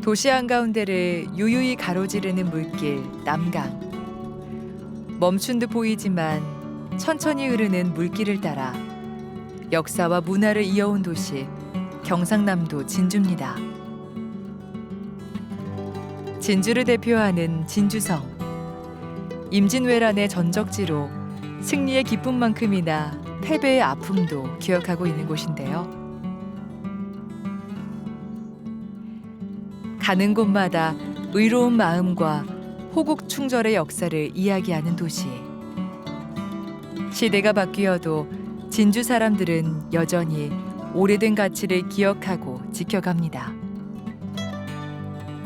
도시 한가운데를 유유히 가로지르는 물길 남강. 멈춘 듯 보이지만 천천히 흐르는 물길을 따라 역사와 문화를 이어온 도시 경상남도 진주입니다. 진주를 대표하는 진주성. 임진왜란의 전적지로 승리의 기쁨만큼이나 패배의 아픔도 기억하고 있는 곳인데요. 가는 곳마다 의로운 마음과 호국 충절의 역사를 이야기하는 도시. 시대가 바뀌어도 진주 사람들은 여전히 오래된 가치를 기억하고 지켜갑니다.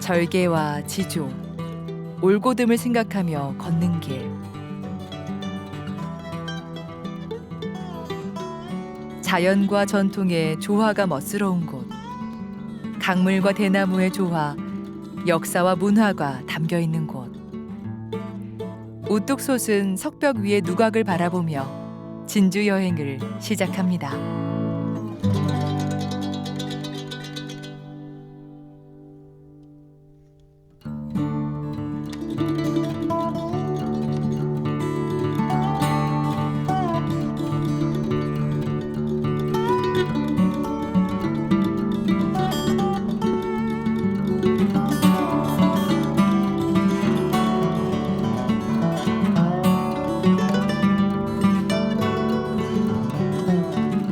절개와 지조, 올곧음을 생각하며 걷는 길. 자연과 전통의 조화가 멋스러운 곳. 강물과 대나무의 조화, 역사와 문화가 담겨 있는 곳. 우뚝 솟은 석벽 위의 누각을 바라보며 진주 여행을 시작합니다.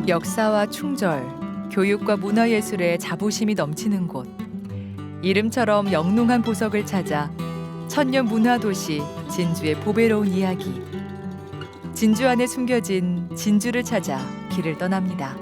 역사와 충절, 교육과 문화예술의 자부심이 넘치는 곳. 이름처럼 영롱한 보석을 찾아 천년 문화도시 진주의 보배로운 이야기. 진주 안에 숨겨진 진주를 찾아 길을 떠납니다.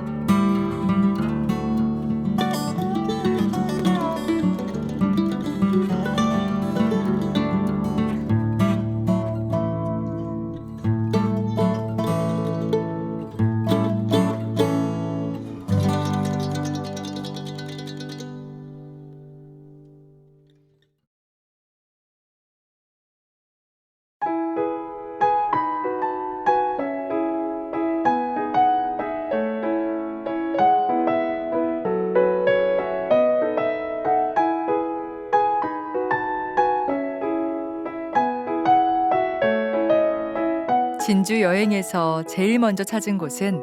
진주 여행에서 제일 먼저 찾은 곳은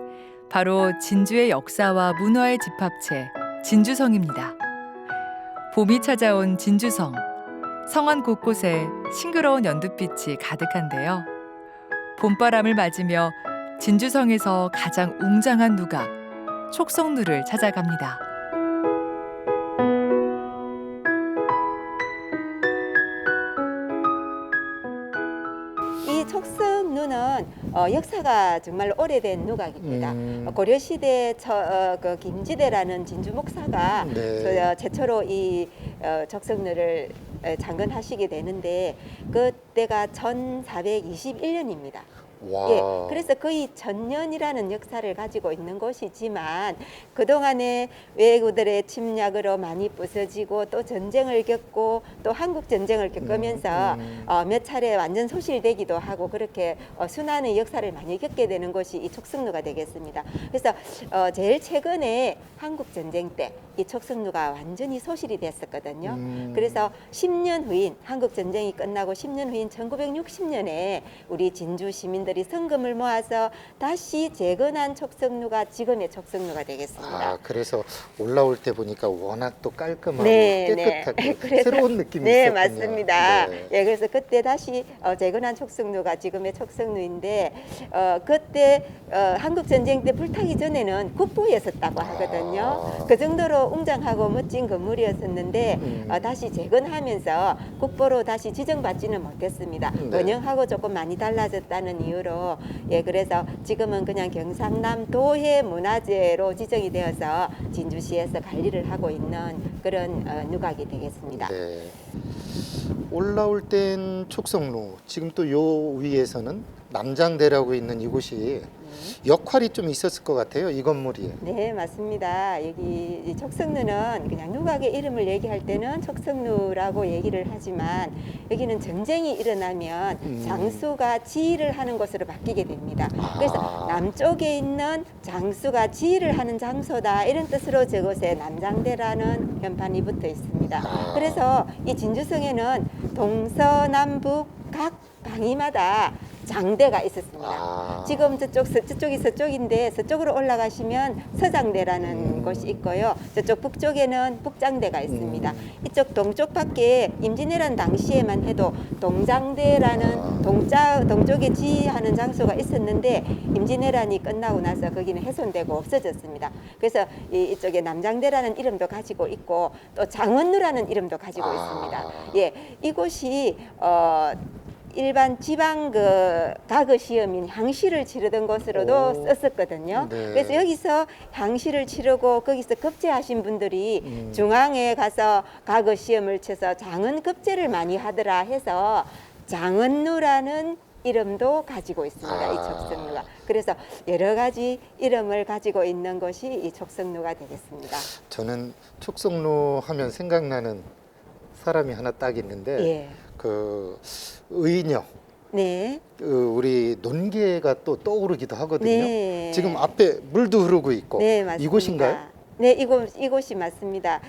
바로 진주의 역사와 문화의 집합체 진주성입니다. 봄이 찾아온 진주성. 성안 곳곳에 싱그러운 연두빛이 가득한데요. 봄바람을 맞으며 진주성에서 가장 웅장한 누각, 촉성루를 찾아갑니다. 이 촉성루는 역사가 정말 오래된 누각입니다. 고려시대 그 김지대라는 진주 목사가 네. 최초로 이 촉성루를 창건하시게 되는데 그때가 1421년입니다. 와. 예, 그래서 거의 천년이라는 역사를 가지고 있는 곳이지만 그동안에 외구들의 침략으로 많이 부서지고 또 전쟁을 겪고 또 한국 전쟁을 겪으면서 몇 차례 완전 소실되기도 하고 그렇게 순환의 역사를 많이 겪게 되는 곳이 이 촉성루가 되겠습니다. 그래서 제일 최근에 한국 전쟁 때 이 촉성루가 완전히 소실이 됐었거든요. 그래서 10년 후인 한국 전쟁이 끝나고 10년 후인 1960년에 우리 진주 시민들이 성금을 모아서 다시 재건한 촉성루가 지금의 촉성루가 되겠습니다. 아, 그래서 올라올 때 보니까 워낙 또 깔끔하고 네, 깨끗하고 그래서- 새로운 느낌이 네, 있었군요. 맞습니다. 네. 예, 그래서 그때 다시 재건한 촉성루가 지금의 촉성루인데 그때 한국 전쟁 때 불타기 전에는 국보에 섰다고 하거든요. 그 정도로 웅장하고 멋진 건물이었었는데 다시 재건하면서 국보로 다시 지정받지는 못했습니다. 네. 원형하고 조금 많이 달라졌다는 이유로 예, 그래서 지금은 그냥 경상남 도해 문화재로 지정이 되어서 진주시에서 관리를 하고 있는 그런 누각이 되겠습니다. 네. 올라올 땐 촉성루, 지금 또 요 위에서는 남장대라고 있는 이곳이 역할이 좀 있었을 것 같아요. 이 건물이. 네, 맞습니다. 여기 이 촉성루는 그냥 누각의 이름을 얘기할 때는 촉성루라고 얘기를 하지만 여기는 전쟁이 일어나면 장수가 지휘를 하는 곳으로 바뀌게 됩니다. 그래서 남쪽에 있는 장수가 지휘를 하는 장소다 이런 뜻으로 저곳에 남장대라는 현판이 붙어 있습니다. 그래서 이 진주성에는 동서남북 각 방위마다 장대가 있었습니다. 지금 저쪽이 서쪽인데 서쪽으로 올라가시면 서장대라는 곳이 있고요. 저쪽 북쪽에는 북장대가 있습니다. 이쪽 동쪽 밖에 임진왜란 당시에만 해도 동장대라는 동쪽에 지휘하는 장소가 있었는데 임진왜란이 끝나고 나서 거기는 훼손되고 없어졌습니다. 그래서 이쪽에 남장대라는 이름도 가지고 있고 또 장원루라는 이름도 가지고 있습니다. 예, 이곳이 일반 지방 가거 시험인 향시를 치르던 곳으로도 썼었거든요. 네. 그래서 여기서 향시를 치르고 거기서 급제하신 분들이 중앙에 가서 가거 시험을 쳐서 장은 급제를 많이 하더라 해서 장원루라는 이름도 가지고 있습니다. 이 촉성루가. 그래서 여러 가지 이름을 가지고 있는 것이 이 촉성루가 되겠습니다. 저는 촉성루 하면 생각나는 사람이 하나 딱 있는데 예. 그 의녀. 네. 우리 논개가 또 떠오르기도 하거든요. 네. 지금 앞에 물도 흐르고 있고 네, 맞습니다. 이곳인가요? 네, 이곳이 맞습니다.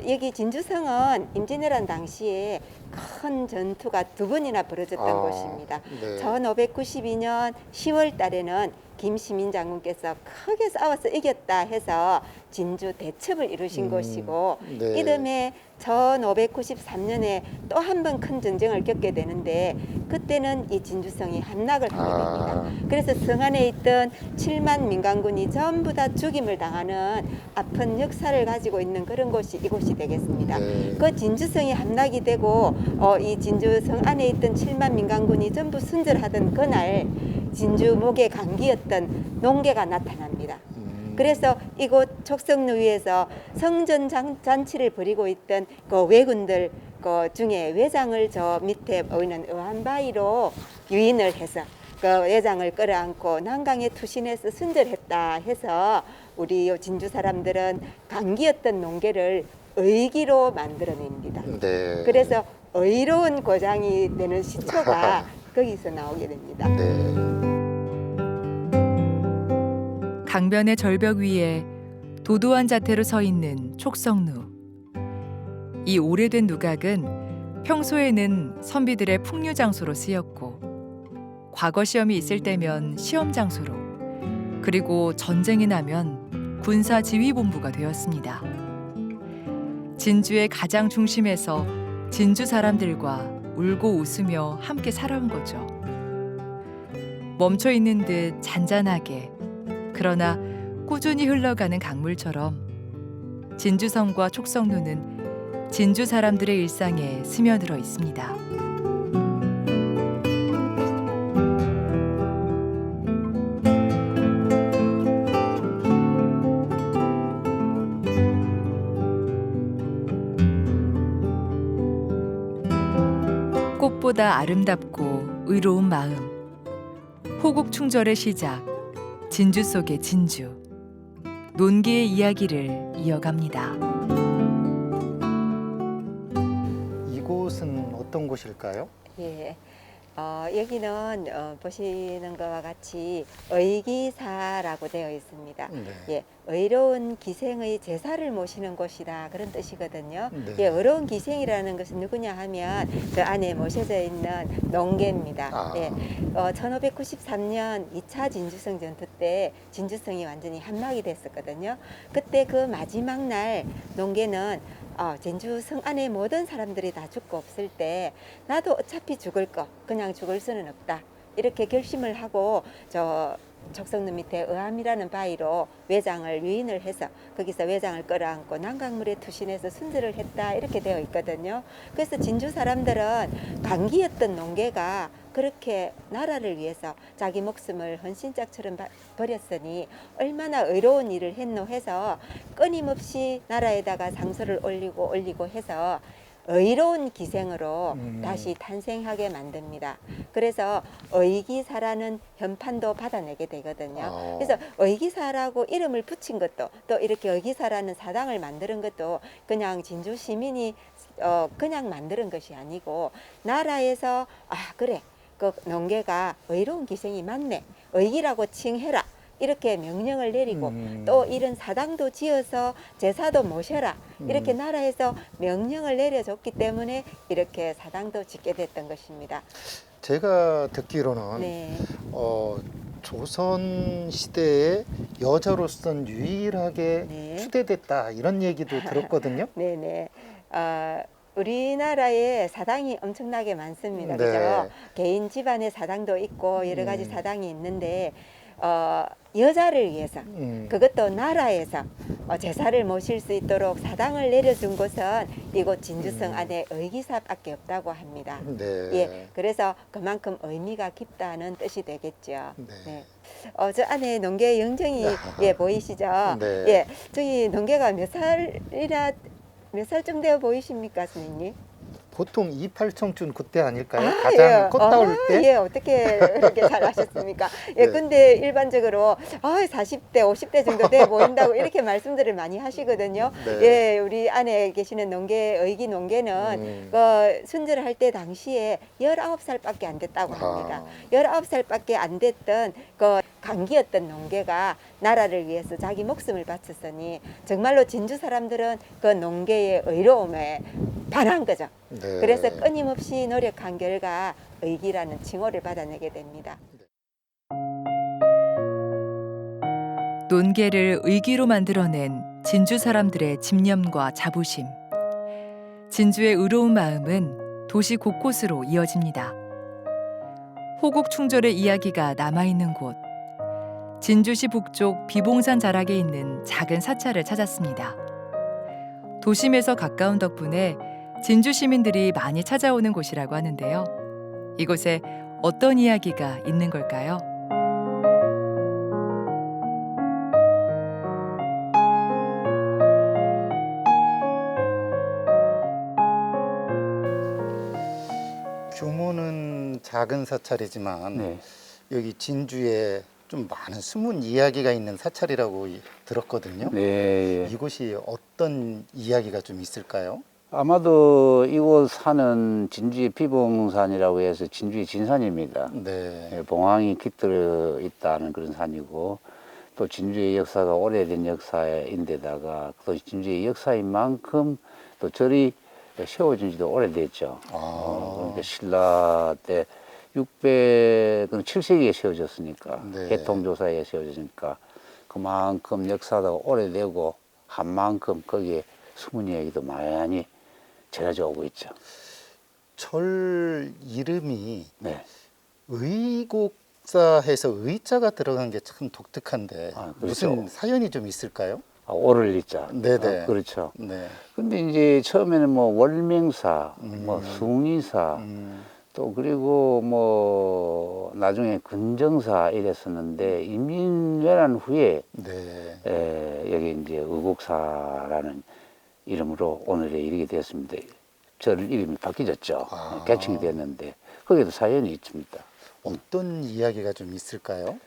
여기 진주성은 임진왜란 당시에 큰 전투가 두 번이나 벌어졌던 곳입니다. 네. 1592년 10월 달에는 김시민 장군께서 크게 싸워서 이겼다 해서 진주 대첩을 이루신 곳이고 네. 이듬해 1593년에 또 한 번 큰 전쟁을 겪게 되는데 그때는 이 진주성이 함락을 하게 됩니다. 그래서 성 안에 있던 7만 민간군이 전부 다 죽임을 당하는 아픈 역사를 가지고 있는 그런 곳이 이곳이 되겠습니다. 네. 그 진주성이 함락이 되고 이 진주성 안에 있던 7만 민간군이 전부 순절하던 그날 진주 목에 감기였던 농개가 나타납니다. 그래서 이곳 촉성루 위에서 성전 잔치를 벌이고 있던 그 왜군들 그 중에 외장을 저 밑에 보이는 의한바위로 유인을 해서 그 외장을 끌어안고 난강에 투신해서 순절했다 해서 우리 진주 사람들은 감기였던 농개를 의기로 만들어냅니다. 네. 그래서 의로운 고장이 되는 시초가 거기서 나오게 됩니다. 네. 강변의 절벽 위에 도도한 자태로 서 있는 촉성루. 이 오래된 누각은 평소에는 선비들의 풍류 장소로 쓰였고 과거 시험이 있을 때면 시험 장소로 그리고 전쟁이 나면 군사 지휘본부가 되었습니다. 진주의 가장 중심에서 진주 사람들과 울고 웃으며 함께 살아온 거죠. 멈춰 있는 듯 잔잔하게 그러나 꾸준히 흘러가는 강물처럼 진주성과 촉성루는 진주 사람들의 일상에 스며들어 있습니다. 꽃보다 아름답고 의로운 마음. 호국 충절의 시작. 진주 속의 진주. 논기의 이야기를 이어갑니다. 이곳은 어떤 곳일까요? 예. 여기는 보시는 것과 같이 의기사라고 되어 있습니다. 네. 예, 의로운 기생의 제사를 모시는 곳이다 그런 뜻이거든요. 네. 예, 의로운 기생이라는 것은 누구냐 하면 그 안에 모셔져 있는 농개입니다. 예, 1593년 2차 진주성 전투 때 진주성이 완전히 함락이 됐었거든요. 그때 그 마지막 날 농개는 진주성 안에 모든 사람들이 다 죽고 없을 때 나도 어차피 죽을 거 그냥 죽을 수는 없다 이렇게 결심을 하고 저 촉성루 밑에 의암이라는 바위로 외장을 유인을 해서 거기서 외장을 끌어안고 난강물에 투신해서 순절을 했다 이렇게 되어 있거든요. 그래서 진주 사람들은 강기였던 농개가 그렇게 나라를 위해서 자기 목숨을 헌신짝처럼 버렸으니 얼마나 의로운 일을 했노 해서 끊임없이 나라에다가 상소를 올리고 해서 의로운 기생으로 음. 다시 탄생하게 만듭니다. 그래서 의기사라는 현판도 받아내게 되거든요. 아. 그래서 의기사라고 이름을 붙인 것도 또 이렇게 의기사라는 사당을 만드는 것도 그냥 진주 시민이 그냥 만드는 것이 아니고 나라에서 아 그래 그 농계가 의로운 기생이 맞네 의기라고 칭해라 이렇게 명령을 내리고 또 이런 사당도 지어서 제사도 모셔라 이렇게 나라에서 명령을 내려줬기 때문에 이렇게 사당도 짓게 됐던 것입니다. 제가 듣기로는 네. 조선 시대에 여자로서는 유일하게 네. 추대됐다 이런 얘기도 들었거든요. 네네. 우리나라에 사당이 엄청나게 많습니다. 네. 그죠? 개인 집안의 사당도 있고 여러 가지 음. 사당이 있는데 여자를 위해서 음. 그것도 나라에서 제사를 모실 수 있도록 사당을 내려준 곳은 이곳 진주성 안에 의기사밖에 없다고 합니다. 네. 예, 그래서 그만큼 의미가 깊다는 뜻이 되겠죠. 네. 네. 저 안에 농계 영정이 예 보이시죠? 네. 예, 저희 농계가 몇 살쯤 되어 보이십니까, 선생님? 보통 28청춘 그때 아닐까요? 아, 가장 예. 컸다올 때? 예, 어떻게 그렇게 잘 아셨습니까? 예, 네. 근데 일반적으로 40대, 50대 정도 돼 보인다고 이렇게 말씀들을 많이 하시거든요. 네. 예, 우리 안에 계시는 의기 농계는 순절을 할 때 당시에 19살밖에 안 됐다고 합니다. 19살밖에 안 됐던 그 강기였던 농계가 나라를 위해서 자기 목숨을 바쳤으니 정말로 진주 사람들은 그 농계의 의로움에 반한 거죠. 네. 그래서 끊임없이 노력한 결과 의기라는 칭호를 받아내게 됩니다. 논계를 의기로 만들어낸 진주 사람들의 집념과 자부심. 진주의 의로운 마음은 도시 곳곳으로 이어집니다. 호국 충절의 이야기가 남아있는 곳. 진주시 북쪽 비봉산 자락에 있는 작은 사찰을 찾았습니다. 도심에서 가까운 덕분에 진주 시민들이 많이 찾아오는 곳이라고 하는데요. 이곳에 어떤 이야기가 있는 걸까요? 규모는 작은 사찰이지만 네. 여기 진주에 좀 많은 숨은 이야기가 있는 사찰이라고 들었거든요. 네. 이곳이 어떤 이야기가 좀 있을까요? 아마도 이곳 산은 진주의 비봉산이라고 해서 진주의 진산입니다. 네. 봉황이 깃들어 있다는 그런 산이고 또 진주의 역사가 오래된 역사인데다가 또 진주의 역사인 만큼 또 절이 세워진 지도 오래됐죠. 그러니까 신라 때 607세기에 세워졌으니까 네. 개통조사에 세워졌으니까 그만큼 역사가 오래되고 한 만큼 거기에 숨은 이야기도 많이 전해져 오고 있죠. 절 이름이 네. 의곡사해서 의자가 들어간 게 참 독특한데 아, 그렇죠. 무슨 사연이 좀 있을까요? 오를 리자. 네네. 그렇죠. 네. 근데 이제 처음에는 뭐 월명사, 뭐 숭의사, 또 그리고 뭐 나중에 근정사 이랬었는데 임진왜란 후에 네. 여기 이제 의곡사라는 이름으로 오늘에 이르게 되었습니다. 절 이름이 바뀌었죠. 개칭이 됐는데 거기에도 사연이 있습니다. 어떤 이야기가 좀 있을까요?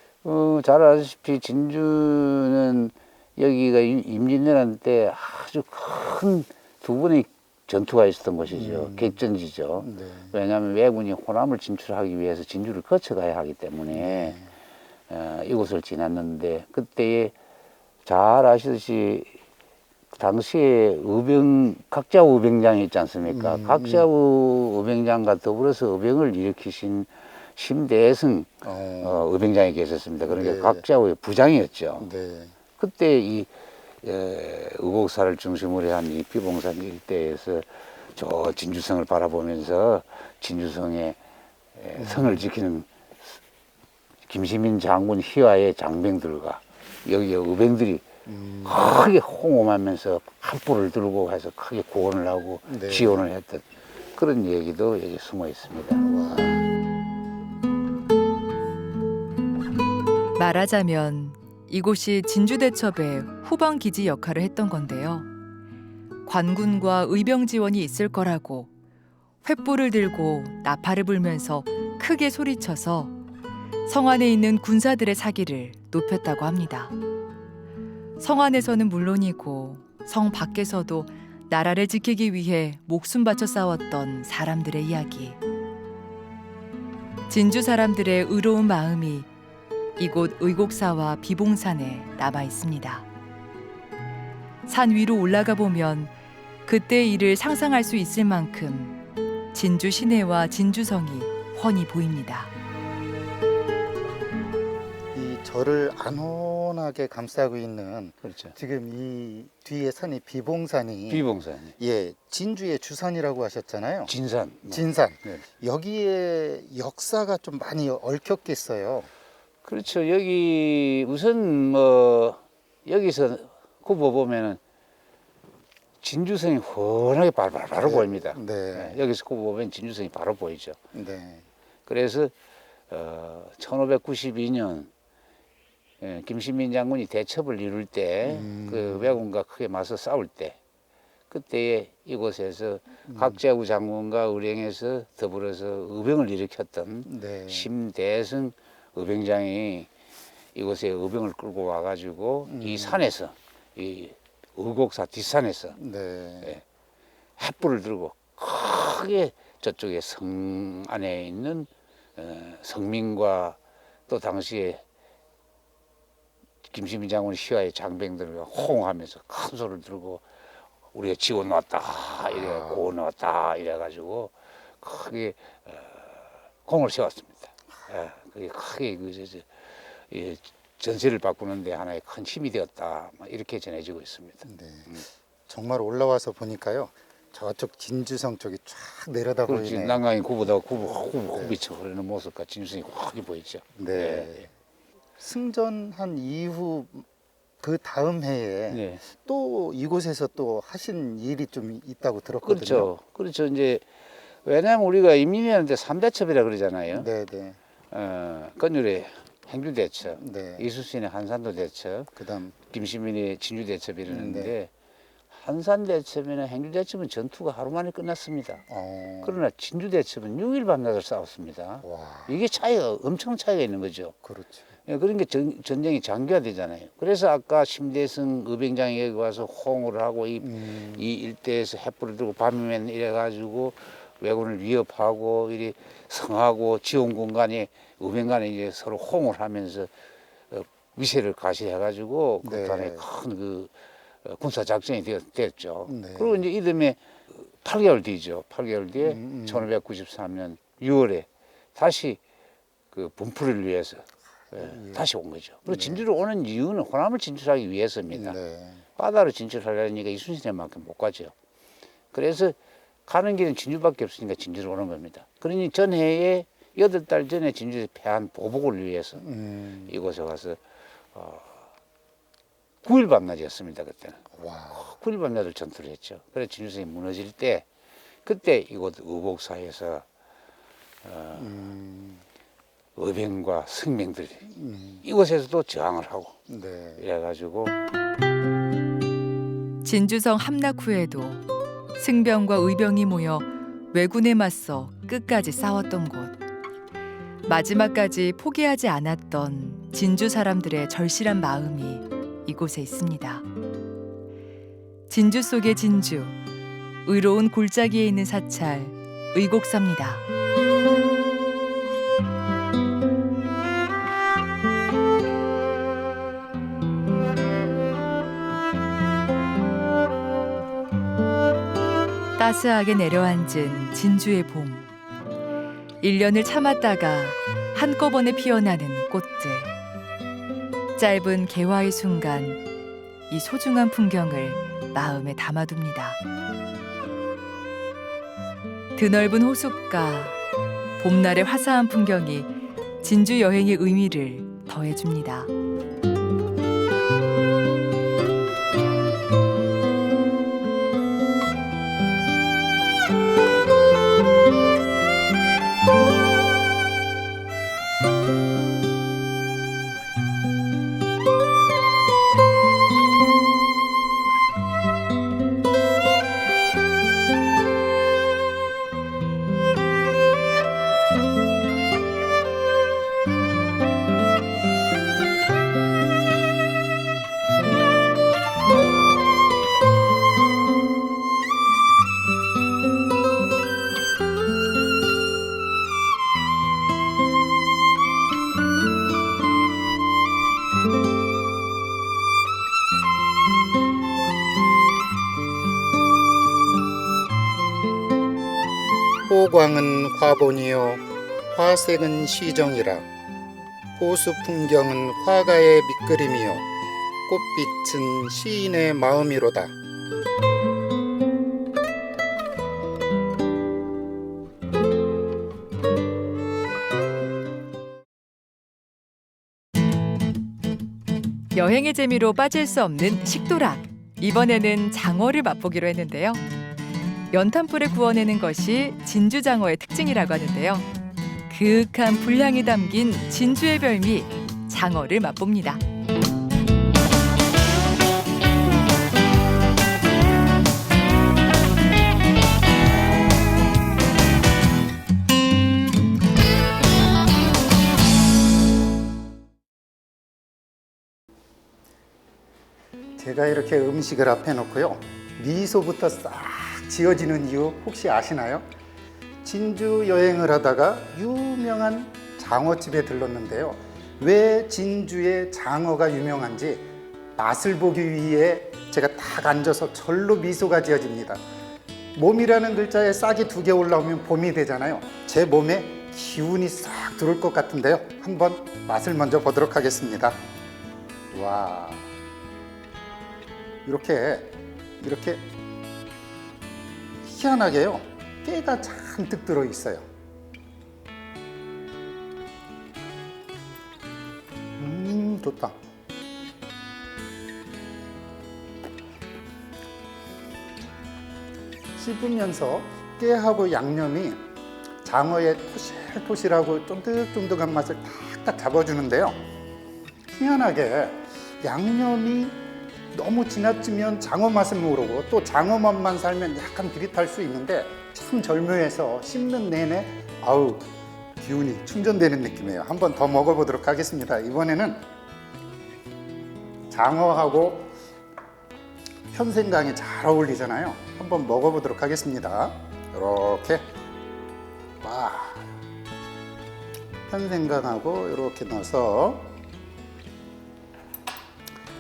잘 아시다시피 진주는 여기가 임진왜란 때 아주 큰 두 번의 전투가 있었던 곳이죠. 객전지죠. 네. 왜냐하면 왜군이 호남을 진출하기 위해서 진주를 거쳐가야 하기 때문에 이곳을 지났는데 그때에 잘 아시듯이 당시에 각자 의병장이 있지 않습니까? 각자 의병장과 더불어서 의병을 일으키신 심대성 의병장이 계셨습니다. 그러니까 네. 각자의 부장이었죠. 네. 그때 이 의곡사를 중심으로 한 이 비봉산 일대에서 저 진주성을 바라보면서 진주성의 성을 지키는 김시민 장군 희화의 장병들과 여기에 의병들이 크게 홍엄하면서 한포를 들고 가서 크게 구원을 하고 네. 지원을 했던 그런 얘기도 여기 숨어 있습니다. 말하자면 이곳이 진주대첩의 후방 기지 역할을 했던 건데요. 관군과 의병 지원이 있을 거라고 횃불을 들고 나팔을 불면서 크게 소리쳐서 성 안에 있는 군사들의 사기를 높였다고 합니다. 성 안에서는 물론이고 성 밖에서도 나라를 지키기 위해 목숨 바쳐 싸웠던 사람들의 이야기. 진주 사람들의 의로운 마음이 이곳 의곡사와 비봉산에 남아 있습니다. 산 위로 올라가 보면 그때의 일을 상상할 수 있을 만큼 진주 시내와 진주성이 훤히 보입니다. 이 절을 안온하게 감싸고 있는 그렇죠. 지금 이 뒤에 산이 비봉산이 비봉산, 예, 진주의 주산이라고 하셨잖아요. 진산. 진산. 네. 여기에 역사가 좀 많이 얽혔겠어요. 그렇죠. 여기 우선 뭐 여기서 굽어 보면은 진주성이 훤하게 바로 네. 보입니다. 네. 여기서 굽어 보면 진주성이 바로 보이죠. 네. 그래서 1592년 김신민 장군이 대첩을 이룰 때 그 왜군과 크게 맞서 싸울 때 그때에 이곳에서 각제구 장군과 의령에서 더불어서 의병을 일으켰던 네. 심대승 의병장이 이곳에 의병을 끌고 와가지고 이 산에서 이 의곡사 뒷산에서 네. 횃불을 들고 크게 저쪽에 성 안에 있는 성민과 또 당시에 김신민 장군의 시와의 장병들과 호응하면서 큰 소리를 들고 우리가 지원 왔다 이래 고원 왔다 이래가지고 크게 공을 세웠습니다. 그게 크게 이 전세를 바꾸는데 하나의 큰 힘이 되었다 이렇게 전해지고 있습니다. 네. 정말 올라와서 보니까요. 저쪽 진주성 쪽이 쫙 내려다 그렇지. 보이네요. 난강이 구보다 구 비쳐 흐르는 모습과 진주성이 확 보이죠. 네. 승전한 이후 그 다음 해에 네. 또 이곳에서 또 하신 일이 좀 있다고 들었거든요. 그렇죠. 그렇죠. 이제 왜냐하면 우리가 인민이라는데 3대첩이라 그러잖아요. 네, 네. 건율의 행주대첩, 네. 이수신의 한산도 대첩, 그다음 김시민의 진주대첩 이러는데 네. 한산대첩이나 행주대첩은 전투가 하루 만에 끝났습니다. 그러나 진주대첩은 6일 밤낮을 싸웠습니다. 와. 이게 엄청 차이가 있는 거죠. 그렇죠. 그러니까 전쟁이 장기화되잖아요. 그래서 아까 심대승 의병장이 여기 와서 호응을 하고 이 일대에서 횃불을 들고 밤이면 이래가지고 왜군을 위협하고 이리 성하고 지원군 간에 의병 간에 이제 서로 호응을 하면서 위세를 가시해가지고 네. 그간에 큰 그 군사 작전이 됐죠. 네. 그리고 이제 이듬해 8개월 뒤죠. 8개월 뒤에 1593년 6월에 다시 그 분풀을 위해서 다시 온 거죠. 그리고 진주로 오는 이유는 호남을 진출하기 위해서입니다. 네. 바다로 진출하려니까 이순신에만큼 못 가죠. 그래서 가는 길은 진주밖에 없으니까 진주로 오는 겁니다. 그러니 전해에 8달 전에 진주에서 패한 보복을 위해서 이곳에 와서 9일 밤낮이었습니다. 그때는. 와. 9일 밤낮을 전투를 했죠. 그래서 진주성이 무너질 때 그때 이곳 의곡사에서 의병과 승명들이 이곳에서도 저항을 하고 네. 이래가지고 진주성 함락 후에도 승병과 의병이 모여 왜군에 맞서 끝까지 싸웠던 곳. 마지막까지 포기하지 않았던 진주 사람들의 절실한 마음이 이곳에 있습니다. 진주 속의 진주, 의로운 골짜기에 있는 사찰 의곡사입니다. 따스하게 내려앉은 진주의 봄. 1년을 참았다가 한꺼번에 피어나는 꽃들. 짧은 개화의 순간 이 소중한 풍경을 마음에 담아둡니다. 드넓은 호숫가, 봄날의 화사한 풍경이 진주 여행의 의미를 더해줍니다. 호광은 화본이요 화색은 시정이라 호수 풍경은 화가의 밑그림이요 꽃빛은 시인의 마음이로다. 여행의 재미로 빠질 수 없는 식도락. 이번에는 장어를 맛보기로 했는데요. 연탄불에 구워내는 것이 진주장어의 특징이라고 하는데요. 그윽한 불향이 담긴 진주의 별미 장어를 맛봅니다. 제가 이렇게 음식을 앞에 놓고요, 미소부터 싹 지어지는 이유 혹시 아시나요? 진주 여행을 하다가 유명한 장어집에 들렀는데요. 왜 진주의 장어가 유명한지 맛을 보기 위해 제가 딱 앉아서 절로 미소가 지어집니다. 몸이라는 글자에 싹이 2개 올라오면 봄이 되잖아요. 제 몸에 기운이 싹 들어올 것 같은데요. 한번 맛을 먼저 보도록 하겠습니다. 와, 이렇게 희한하게요, 깨가 잔뜩 들어 있어요. 좋다. 씹으면서 깨하고 양념이 장어의 토실토실하고 쫀득쫀득한 맛을 탁탁 잡아주는데요. 희한하게 양념이 너무 지나치면 장어 맛을 모르고 또 장어 맛만 살면 약간 비릿할 수 있는데 참 절묘해서 씹는 내내 아우 기운이 충전되는 느낌이에요. 한번 더 먹어보도록 하겠습니다. 이번에는 장어하고 현생강이 잘 어울리잖아요. 한번 먹어보도록 하겠습니다. 이렇게 와, 현생강하고 이렇게 넣어서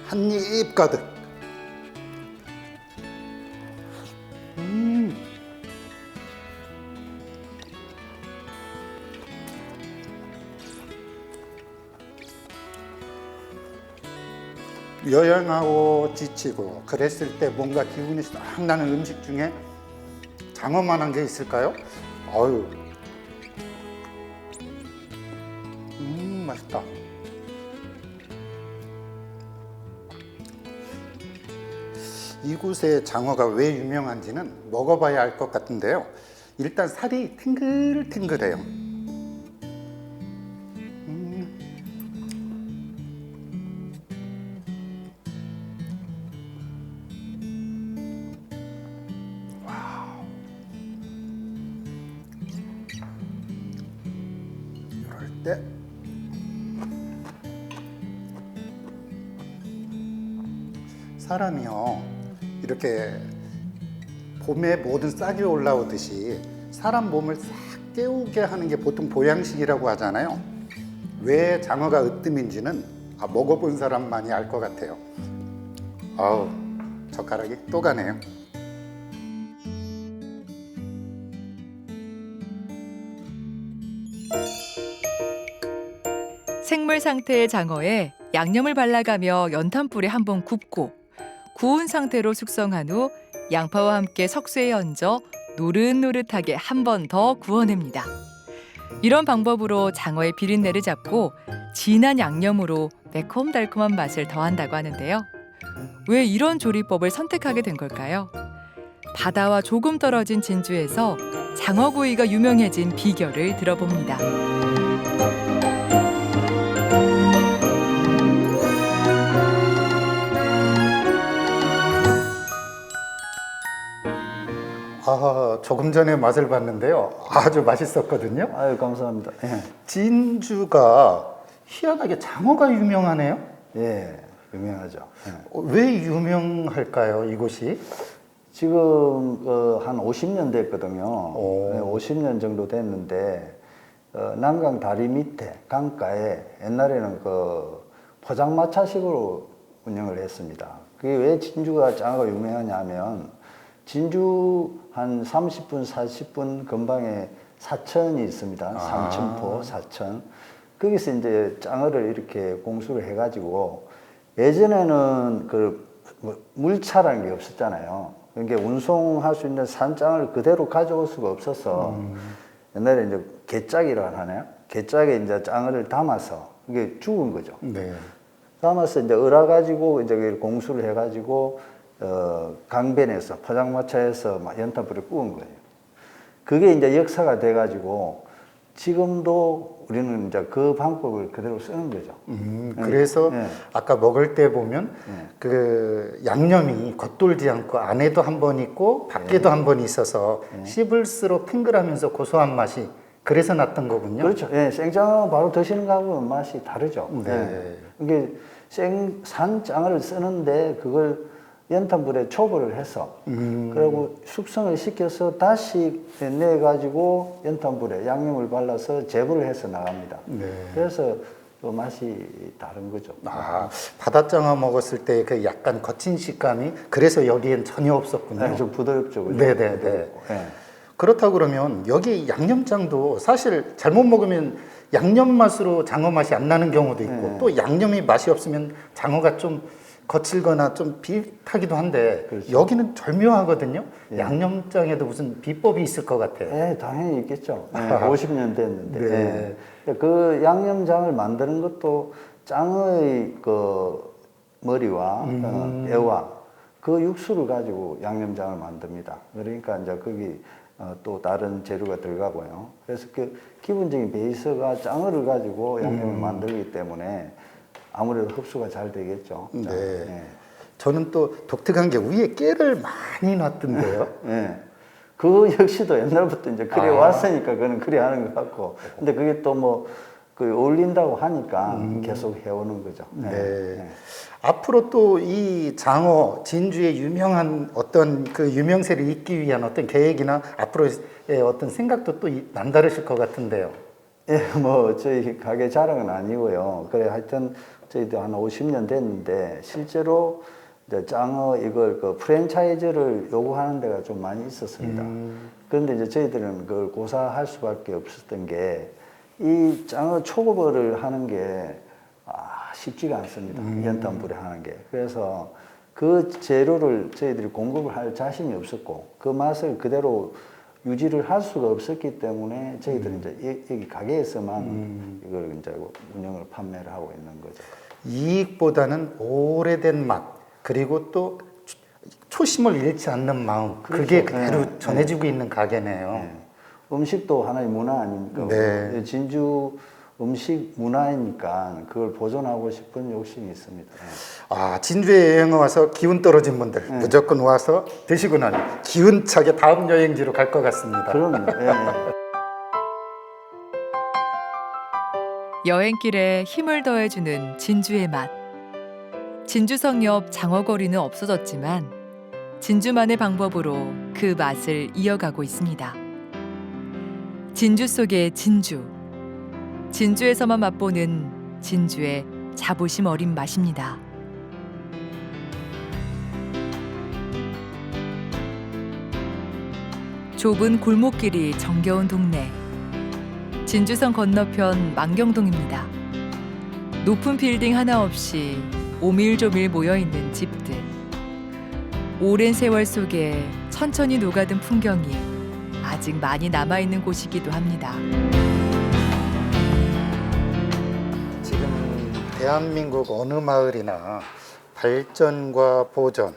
한 입 가득. 여행하고 지치고 그랬을 때 뭔가 기분이 싹 나는 음식 중에 장어만한 게 있을까요? 어유, 맛있다. 이곳의 장어가 왜 유명한지는 먹어봐야 알 것 같은데요. 일단 살이 탱글탱글해요. 이럴 때 사람이요, 이렇게 봄에 모든 싹이 올라오듯이 사람 몸을 싹 깨우게 하는 게 보통 보양식이라고 하잖아요. 왜 장어가 으뜸인지는 먹어본 사람만이 알 것 같아요. 아우, 젓가락이 또 가네요. 생물 상태의 장어에 양념을 발라가며 연탄불에 한번 굽고 구운 상태로 숙성한 후 양파와 함께 석쇠에 얹어 노릇노릇하게 한 번 더 구워냅니다. 이런 방법으로 장어의 비린내를 잡고 진한 양념으로 매콤달콤한 맛을 더한다고 하는데요. 왜 이런 조리법을 선택하게 된 걸까요? 바다와 조금 떨어진 진주에서 장어구이가 유명해진 비결을 들어봅니다. 조금 전에 맛을 봤는데요. 아주 맛있었거든요. 아유, 감사합니다. 예. 진주가 희한하게 장어가 유명하네요. 예, 유명하죠. 예. 왜 유명할까요, 이곳이? 지금 한 50년 됐거든요. 오. 네, 50년 정도 됐는데 남강 다리 밑에 강가에 옛날에는 포장마차식으로 운영을 했습니다. 그게 왜 진주가 장어가 유명하냐면 진주 한 30분, 40분 근방에 사천이 있습니다. 삼천포, 사천. 거기서 이제 짱어를 이렇게 공수를 해가지고 예전에는 뭐 물차라는 게 없었잖아요. 그러니까 운송할 수 있는 산짱을 그대로 가져올 수가 없어서 옛날에 이제 개짝이라고 하나요? 개짝에 이제 짱어를 담아서 이게 죽은 거죠. 네. 담아서 이제 얼어가지고 이제 공수를 해가지고 강변에서 포장마차에서 막 연탄불에 구운 거예요. 그게 이제 역사가 돼가지고 지금도 우리는 이제 그 방법을 그대로 쓰는 거죠. 그래서 네. 아까 먹을 때 보면 네. 그 양념이 겉돌지 않고 안에도 한 번 있고 밖에도 한 번 있어서 씹을수록 탱글하면서 고소한 맛이 그래서 났던 거군요. 그렇죠. 예, 생장어 바로 드시는 거하고는 맛이 다르죠. 네. 예. 이게 산장어를 쓰는데 그걸 연탄불에 초벌을 해서 그리고 숙성을 시켜서 다시 내 가지고 연탄불에 양념을 발라서 제불을 해서 나갑니다. 네. 그래서 그 맛이 다른 거죠. 아, 바다장어 먹었을 때 그 약간 거친 식감이 그래서 여기엔 전혀 없었군요. 네, 좀 부드럽죠. 그죠? 네네네. 부드럽고. 예. 그렇다고 그러면 여기 양념장도 사실 잘못 먹으면 양념 맛으로 장어 맛이 안 나는 경우도 있고 네. 또 양념이 맛이 없으면 장어가 좀 거칠거나 좀 비릿하기도 한데 그렇죠. 여기는 절묘하거든요. 예. 양념장에도 무슨 비법이 있을 것 같아요. 예, 당연히 있겠죠. 예, 아하. 50년 됐는데. 네. 예. 그 양념장을 만드는 것도 짱의 그 머리와 애와 그 육수를 가지고 양념장을 만듭니다. 그러니까 이제 거기 또 다른 재료가 들어가고요. 그래서 그 기본적인 베이스가 짱어를 가지고 양념을 만들기 때문에 아무래도 흡수가 잘 되겠죠. 네. 예. 저는 또 독특한 게 위에 깨를 많이 놨던데요. 예. 그 역시도 옛날부터 이제 그래 왔으니까 그는 그래 하는 것 같고. 근데 그게 또 뭐 그 어울린다고 하니까 계속 해오는 거죠. 네. 예. 앞으로 또 이 장어 진주의 유명한 어떤 그 유명세를 잇기 위한 어떤 계획이나 앞으로의 어떤 생각도 또 남다르실 것 같은데요. 예, 뭐 저희 가게 자랑은 아니고요. 그래 하여튼 저희도 한 50년 됐는데 실제로 이제 짱어 이걸 그 프랜차이즈를 요구하는 데가 좀 많이 있었습니다. 그런데 이제 저희들은 그걸 고사할 수밖에 없었던 게 이 짱어 초급을 하는 게 쉽지가 않습니다. 연탄불에 하는 게. 그래서 그 재료를 저희들이 공급을 할 자신이 없었고 그 맛을 그대로 유지를 할 수가 없었기 때문에 저희들은 이제 여기 가게에서만 이걸 이제 운영을 판매를 하고 있는 거죠. 이익보다는 오래된 맛 그리고 또 초심을 잃지 않는 마음 그게 그렇죠. 그대로 네. 전해지고 있는 가게네요. 네. 음식도 하나의 문화 아닙니까? 네. 진주 음식 문화이니까 그걸 보존하고 싶은 욕심이 있습니다. 네. 아, 진주에 여행 와서 기운 떨어진 분들 무조건 와서 드시고 나면 기운차게 다음 여행지로 갈 것 같습니다. 그럼요. 예. 여행길에 힘을 더해주는 진주의 맛. 진주성 옆 장어거리는 없어졌지만 진주만의 방법으로 그 맛을 이어가고 있습니다. 진주 속의 진주. 진주에서만 맛보는 진주의 자부심 어린 맛입니다. 좁은 골목길이 정겨운 동네. 진주성 건너편 망경동입니다. 높은 빌딩 하나 없이 오밀조밀 모여있는 집들. 오랜 세월 속에 천천히 녹아든 풍경이 아직 많이 남아있는 곳이기도 합니다. 지금 대한민국 어느 마을이나 발전과 보전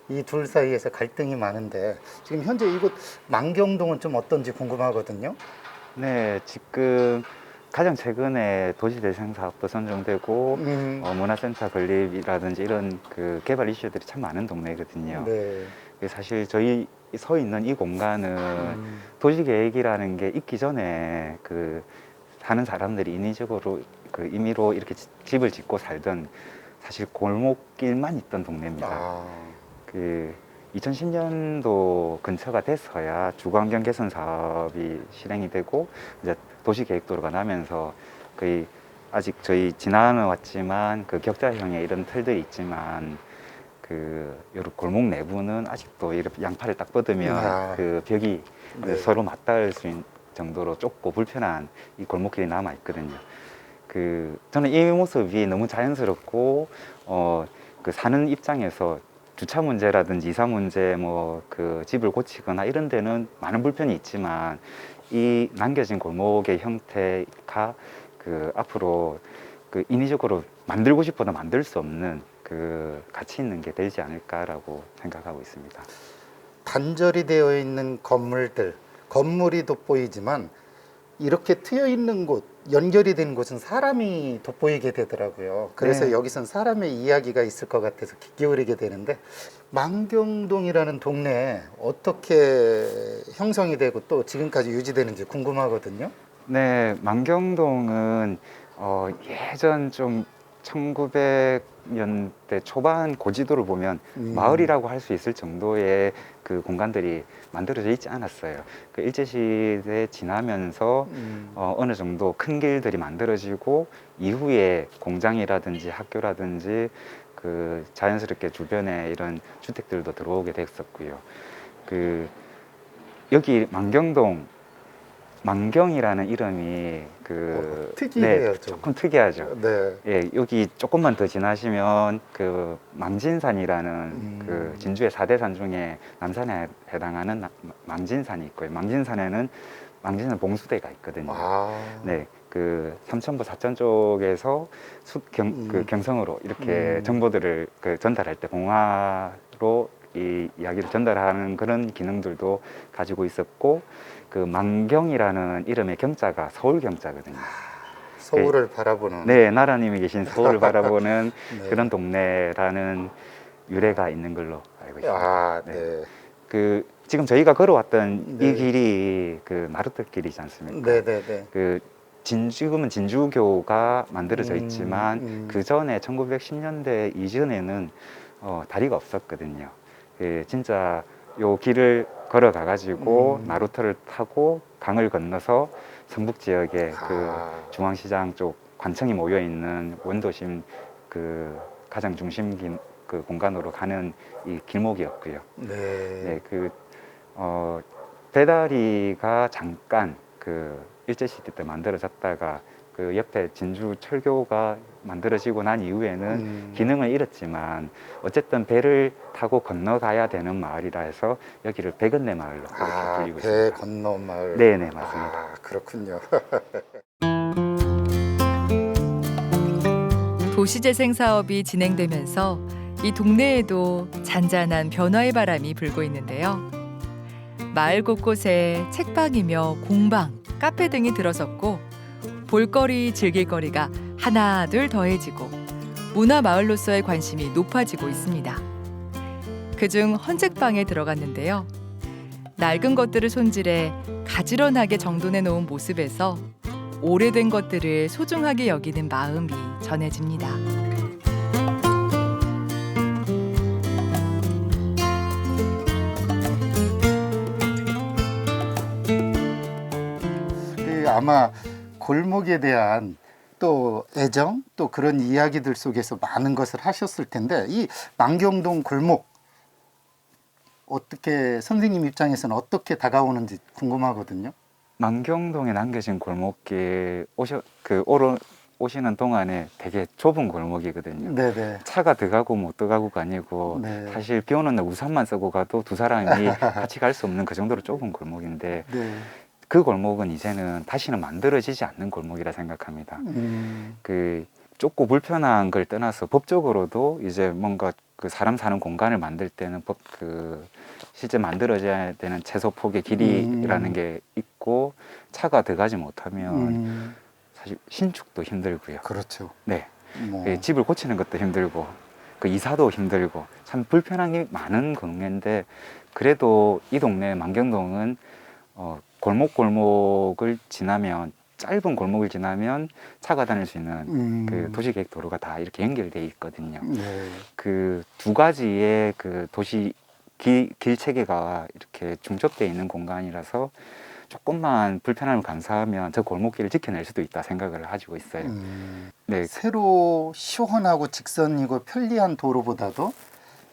이 둘 사이에서 갈등이 많은데 지금 현재 이곳 망경동은 좀 어떤지 궁금하거든요. 네, 지금 가장 최근에 도시재생 사업도 선정되고 문화센터 건립이라든지 이런 그 개발 이슈들이 참 많은 동네거든요. 네. 사실 저희 서 있는 이 공간은 도시계획이라는 게 있기 전에 그 사는 사람들이 인위적으로 그 임의로 이렇게 집을 짓고 살던 사실 골목길만 있던 동네입니다. 아, 그 2010년도 근처가 돼서야 주거환경 개선 사업이 실행이 되고 이제 도시계획도로가 나면서 거의 아직 저희 지나는 왔지만 그 격자형의 이런 틀들이 있지만 요런 골목 내부는 아직도 이렇게 양팔을 딱 뻗으면 아. 그 벽이 네. 서로 맞닿을 수 있는 정도로 좁고 불편한 이 골목길이 남아 있거든요. 저는 이 모습이 너무 자연스럽고 그 사는 입장에서 주차 문제라든지 이사 문제, 뭐 그 집을 고치거나 이런 데는 많은 불편이 있지만 이 남겨진 골목의 형태가 앞으로 인위적으로 만들고 싶어도 만들 수 없는 가치 있는 게 되지 않을까라고 생각하고 있습니다. 단절이 되어 있는 건물이 돋보이지만 이렇게 트여 있는 곳, 연결이 된 곳은 사람이 돋보이게 되더라고요. 그래서 네. 여기선 사람의 이야기가 있을 것 같아서 귀 기울이게 되는데, 망경동이라는 동네에 어떻게 형성이 되고 또 지금까지 유지되는지 궁금하거든요. 네, 망경동은 예전 좀 1900년대 초반 고지도를 보면 마을이라고 할 수 있을 정도의 그 공간들이 만들어져 있지 않았어요. 그 일제시대 지나면서 어느 정도 큰 길들이 만들어지고 이후에 공장이라든지 학교라든지 자연스럽게 주변에 이런 주택들도 들어오게 됐었고요. 여기 망경이라는 이름이 특이해요, 네, 좀. 조금 특이하죠. 네. 예, 여기 조금만 더 지나시면 망진산이라는 진주의 4대 산 중에 남산에 해당하는 망진산이 있고요. 망진산 봉수대가 있거든요. 아. 네, 삼천부 사천 쪽에서 경성으로 이렇게 정보들을 전달할 때 봉화로 이 이야기를 전달하는 그런 기능들도 가지고 있었고, 망경이라는 이름의 경자가 서울 경자거든요. 서울을 바라보는. 네, 나라님이 계신 서울을 바라보는 네. 그런 동네라는 유래가 있는 걸로 알고 있습니다. 아, 네. 지금 저희가 걸어왔던 네. 이 길이 나루터 길이지 않습니까? 네네네. 지금은 진주교가 만들어져 있지만 그 전에 1910년대 이전에는 다리가 없었거든요. 진짜 요 길을 걸어가 가지고 나루터를 타고 강을 건너서 성북 지역의 중앙시장 쪽 관청이 모여 있는 원도심 가장 중심 공간으로 가는 이 길목이었고요. 네. 배다리가 잠깐 일제시대 때 만들어졌다가 옆에 진주 철교가 만들어지고 난 이후에는 기능을 잃었지만 어쨌든 배를 타고 건너가야 되는 마을이라 해서 여기를 배건내 마을로 이렇게 불리고 배 있습니다. 건너 마을. 네네, 맞습니다. 아, 그렇군요. 도시재생 사업이 진행되면서 이 동네에도 잔잔한 변화의 바람이 불고 있는데요. 마을 곳곳에 책방이며 공방, 카페 등이 들어섰고 볼거리, 즐길거리가 하나 둘 더해지고 문화 마을로서의 관심이 높아지고 있습니다. 그중 헌책방에 들어갔는데요. 낡은 것들을 손질해 가지런하게 정돈해 놓은 모습에서 오래된 것들을 소중하게 여기는 마음이 전해집니다. 아마 골목에 대한 또 애정, 또 그런 이야기들 속에서 많은 것을 하셨을 텐데, 이 망경동 골목 어떻게 선생님 입장에서는 어떻게 다가오는지 궁금하거든요. 망경동에 남겨진 골목길 오시는 동안에 되게 좁은 골목이거든요. 네네. 차가 들어가고 못 들어가고가 아니고 네. 사실 비 오는 날 우산만 쓰고 가도 두 사람이 같이 갈 수 없는 그 정도로 좁은 골목인데, 네. 그 골목은 이제는 다시는 만들어지지 않는 골목이라 생각합니다. 좁고 불편한 걸 떠나서 법적으로도 이제 뭔가 사람 사는 공간을 만들 때는 실제 만들어져야 되는 최소 폭의 길이라는 게 있고, 차가 들어가지 못하면 사실 신축도 힘들고요. 그렇죠. 네. 뭐. 집을 고치는 것도 힘들고 이사도 힘들고 참 불편한 게 많은 동네인데, 그래도 이 동네 망경동은 골목을 지나면, 짧은 골목을 지나면 차가 다닐 수 있는 도시계획 도로가 다 이렇게 연결되어 있거든요. 네. 두 가지의 도시 길 체계가 이렇게 중첩되어 있는 공간이라서 조금만 불편함을 감수하면 저 골목길을 지켜낼 수도 있다 생각을 가지고 있어요. 네. 새로 시원하고 직선이고 편리한 도로보다도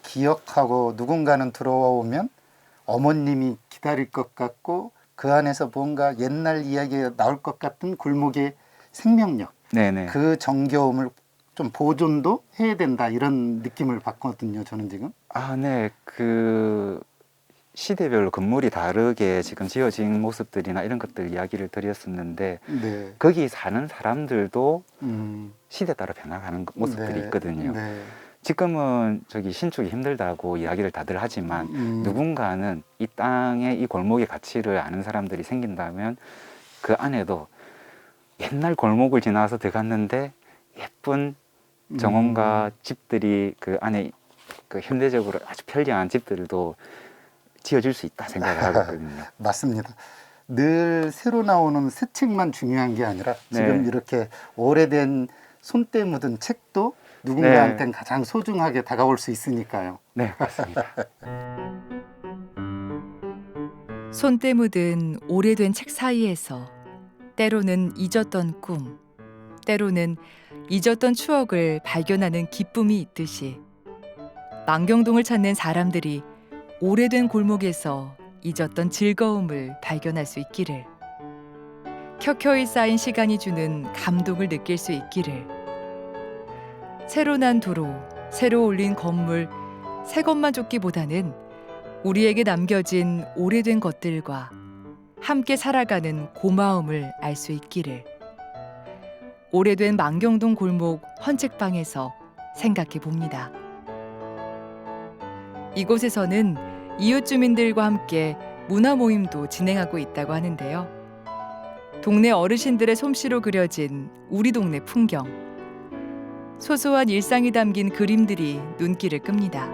기억하고 누군가는 들어오면 어머님이 기다릴 것 같고 그 안에서 뭔가 옛날 이야기가 나올 것 같은 골목의 생명력, 네네. 그 정겨움을 좀 보존도 해야 된다 이런 느낌을 받거든요. 저는 지금. 아, 네. 그 시대별로 건물이 다르게 지금 지어진 모습들이나 이런 것들 이야기를 드렸었는데 네. 거기 사는 사람들도 음, 시대 따라 변화가는 모습들이 네. 있거든요. 네. 지금은 저기 신축이 힘들다고 이야기를 다들 하지만 음. 누군가는 이 땅에 이 골목의 가치를 아는 사람들이 생긴다면 그 안에도 옛날 골목을 지나서 들어갔는데 예쁜 정원과 집들이 그 안에 그 현대적으로 아주 편리한 집들도 지어질 수 있다 생각을 하거든요. 맞습니다. 늘 새로 나오는 새 책만 중요한 게 아니라 지금 네. 이렇게 오래된 손때 묻은 책도 누군가한테는 가장 소중하게 다가올 수 있으니까요. 네, 맞습니다. 손때 묻은 오래된 책 사이에서 때로는 잊었던 꿈, 때로는 잊었던 추억을 발견하는 기쁨이 있듯이 망경동을 찾는 사람들이 오래된 골목에서 잊었던 즐거움을 발견할 수 있기를, 켜켜이 쌓인 시간이 주는 감동을 느낄 수 있기를, 새로 난 도로, 새로 올린 건물, 새 것만 쫓기보다는 우리에게 남겨진 오래된 것들과 함께 살아가는 고마움을 알 수 있기를, 오래된 망경동 골목 헌책방에서 생각해 봅니다. 이곳에서는 이웃 주민들과 함께 문화 모임도 진행하고 있다고 하는데요. 동네 어르신들의 솜씨로 그려진 우리 동네 풍경, 소소한 일상이 담긴 그림들이 눈길을 끕니다.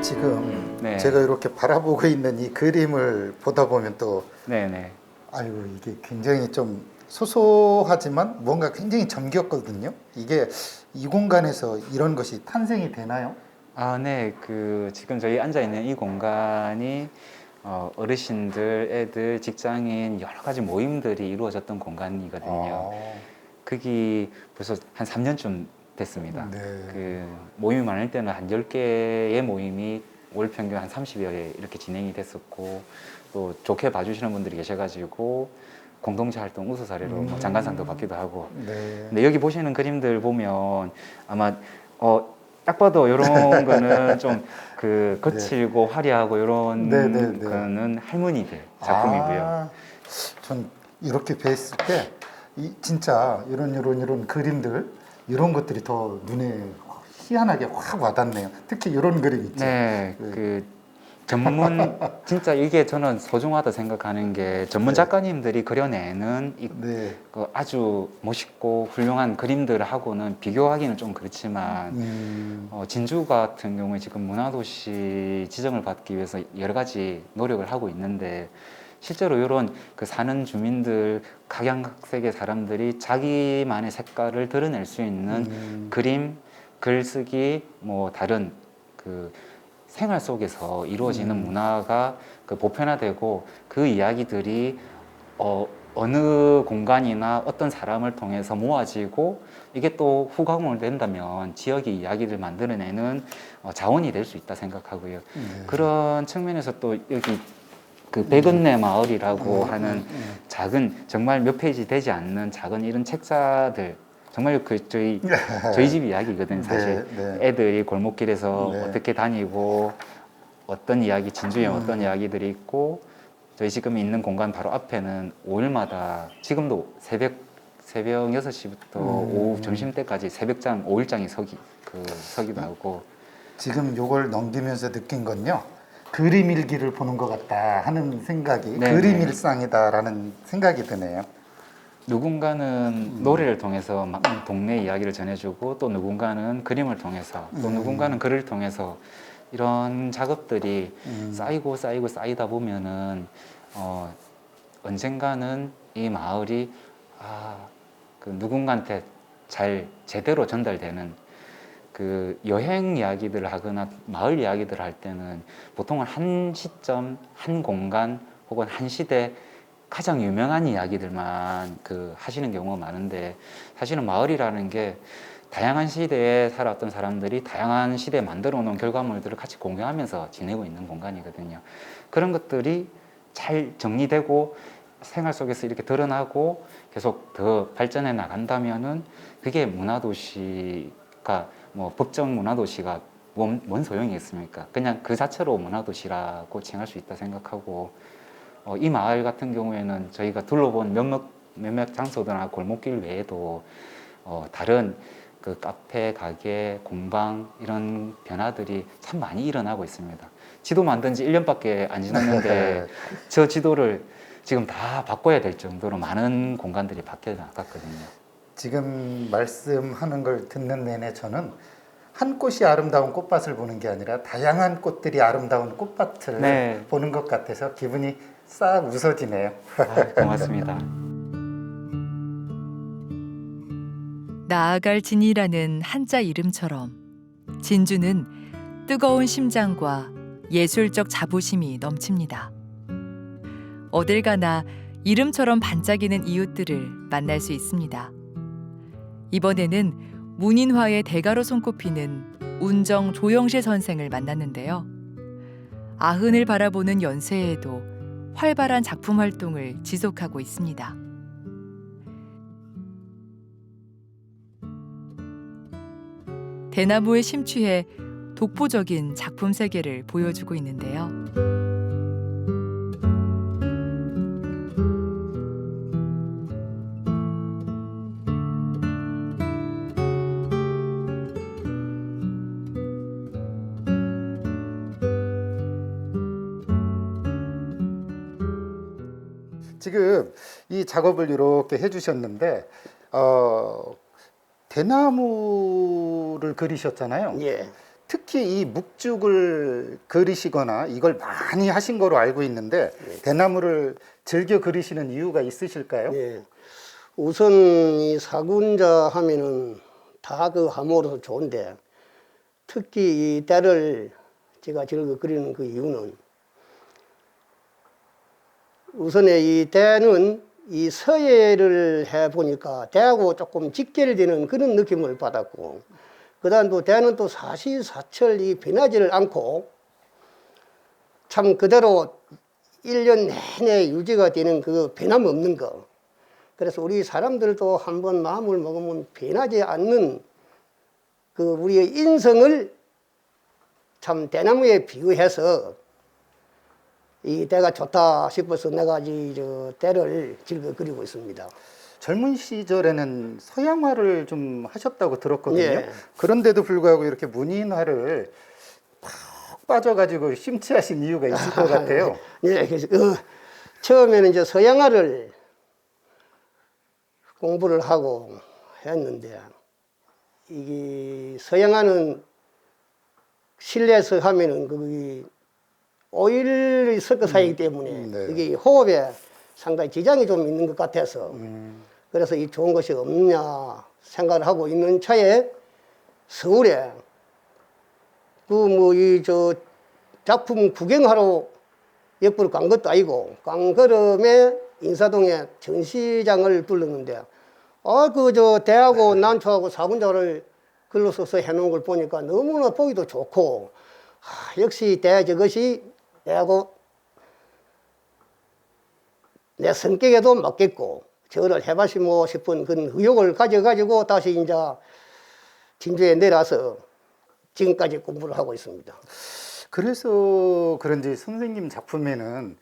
지금 네. 제가 이렇게 바라보고 있는 이 그림을 보다 보면 또 네네. 아이고 이게 굉장히 좀 소소하지만 뭔가 굉장히 정겹거든요. 이게 이 공간에서 이런 것이 탄생이 되나요? 아, 네. 그 지금 저희 앉아 있는 이 공간이 어르신들, 애들, 직장인 여러 가지 모임들이 이루어졌던 공간이거든요. 그게 벌써 한 3년쯤 됐습니다. 네. 그 모임이 많을 때는 한 10개의 모임이 월 평균 한 30여 회 이렇게 진행이 됐었고, 또 좋게 봐주시는 분들이 계셔가지고 공동체 활동 우수 사례로 뭐 장관상도 받기도 하고. 네. 근데 여기 보시는 그림들 보면 아마 딱 봐도 이런 거는 좀 그 거칠고 화려하고 이런 네, 네, 네. 거는 할머니들 작품이고요. 아, 전 이렇게 뵀을 때 진짜 이런 그림들 이런 것들이 더 눈에 희한하게 확 와닿네요. 특히 이런 그림 있죠. 네, 그 전문 진짜 이게 저는 소중하다 생각하는 게 전문 네. 작가님들이 그려내는 네. 그 아주 멋있고 훌륭한 그림들하고는 비교하기는 좀 그렇지만 진주 같은 경우에 지금 문화도시 지정을 받기 위해서 여러 가지 노력을 하고 있는데 실제로 이런 그 사는 주민들 각양각색의 사람들이 자기만의 색깔을 드러낼 수 있는 그림, 글쓰기, 뭐 다른 그 생활 속에서 이루어지는 문화가 그 보편화되고 그 이야기들이 어느 공간이나 어떤 사람을 통해서 모아지고 이게 또 후가공을 낸다면 지역의 이야기를 만들어내는 자원이 될 수 있다 생각하고요. 그런 측면에서 또 여기 그 백은내 마을이라고 하는 작은 정말 몇 페이지 되지 않는 작은 이런 책자들 정말 그 저희 집 이야기거든요. 사실 네. 애들이 골목길에서 네. 어떻게 다니고 어떤 이야기 진주에 어떤 이야기들이 있고 저희 지금 있는 공간 바로 앞에는 5일마다 지금도 새벽 6시부터 오후 점심때까지 새벽장 5일장이 서기도 하고 지금 요걸 넘기면서 느낀 건요. 그림 일기를 보는 것 같다 하는 생각이 네네. 그림 일상이다라는 생각이 드네요. 누군가는 노래를 통해서 막 동네 이야기를 전해주고 또 누군가는 그림을 통해서 또 누군가는 글을 통해서 이런 작업들이 쌓이고 쌓이다 보면은 언젠가는 이 마을이 그 누군가한테 잘 제대로 전달되는 그 여행 이야기들을 하거나 마을 이야기들을 할 때는 보통은 한 시점, 한 공간 혹은 한 시대 가장 유명한 이야기들만 그 하시는 경우가 많은데 사실은 마을이라는 게 다양한 시대에 살았던 사람들이 다양한 시대에 만들어 놓은 결과물들을 같이 공유하면서 지내고 있는 공간이거든요. 그런 것들이 잘 정리되고 생활 속에서 이렇게 드러나고 계속 더 발전해 나간다면은 그게 문화도시가 뭐 법정 문화도시가 뭔 소용이 있습니까? 그냥 그 자체로 문화도시라고 칭할 수 있다 생각하고 이 마을 같은 경우에는 저희가 둘러본 몇몇 장소들이나 골목길 외에도 다른 그 카페, 가게, 공방 이런 변화들이 참 많이 일어나고 있습니다. 지도 만든 지 1년밖에 안 지났는데 저 지도를 지금 다 바꿔야 될 정도로 많은 공간들이 바뀌어 나갔거든요. 지금 말씀하는 걸 듣는 내내 저는 한 꽃이 아름다운 꽃밭을 보는 게 아니라 다양한 꽃들이 아름다운 꽃밭을 네. 보는 것 같아서 기분이 싹 웃어지네요. 고맙습니다. 나아갈 진이라는 한자 이름처럼 진주는 뜨거운 심장과 예술적 자부심이 넘칩니다. 어딜 가나 이름처럼 반짝이는 이웃들을 만날 수 있습니다. 이번에는 문인화의 대가로 손꼽히는 운정 조영실 선생을 만났는데요. 아흔을 바라보는 연세에도 활발한 작품 활동을 지속하고 있습니다. 대나무에 심취해 독보적인 작품 세계를 보여주고 있는데요. 지금 이 작업을 이렇게 해주셨는데 대나무를 그리셨잖아요. 예, 특히 이 묵죽을 그리시거나 이걸 많이 하신 거로 알고 있는데 대나무를 즐겨 그리시는 이유가 있으실까요? 예. 우선 이 사군자 하면은 다 그 함으로서 좋은데 특히 이 때를 제가 즐겨 그리는 그 이유는 우선에 이 때는 이 서예를 해 보니까 때하고 조금 직결되는 그런 느낌을 받았고, 그다음 또 때는 또 사시사철 이 변하지를 않고 참 그대로 1년 내내 유지가 되는 그 변함없는 거. 그래서 우리 사람들도 한번 마음을 먹으면 변하지 않는 그 우리의 인성을 참 대나무에 비유해서 이 때가 좋다 싶어서 내가 저 때를 즐겨 그리고 있습니다. 젊은 시절에는 서양화를 좀 하셨다고 들었거든요. 예. 그런데도 불구하고 이렇게 문인화를 팍 빠져가지고 심취하신 이유가 있을 것 같아요. 예, 그래서 처음에는 이제 서양화를 공부를 하고 했는데 이게 서양화는 실내에서 하면은 그 오일이 섞어 사이기 때문에 네. 이게 호흡에 상당히 지장이 좀 있는 것 같아서 그래서 이 좋은 것이 없느냐 생각을 하고 있는 차에 서울에 그 뭐 이 저 작품 구경하러 옆으로 간 것도 아니고 깡걸음에 인사동에 전시장을 불렀는데 그 저 대하고 난초하고 사군자를 글로 써서 해놓은 걸 보니까 너무나 보기도 좋고 역시 대 저것이 내하고 내 성격에도 맞겠고 저를 해봐시모 싶은 그런 의욕을 가져가지고 다시 이제 진주에 내려와서 지금까지 공부를 하고 있습니다. 그래서 그런지 선생님 작품에는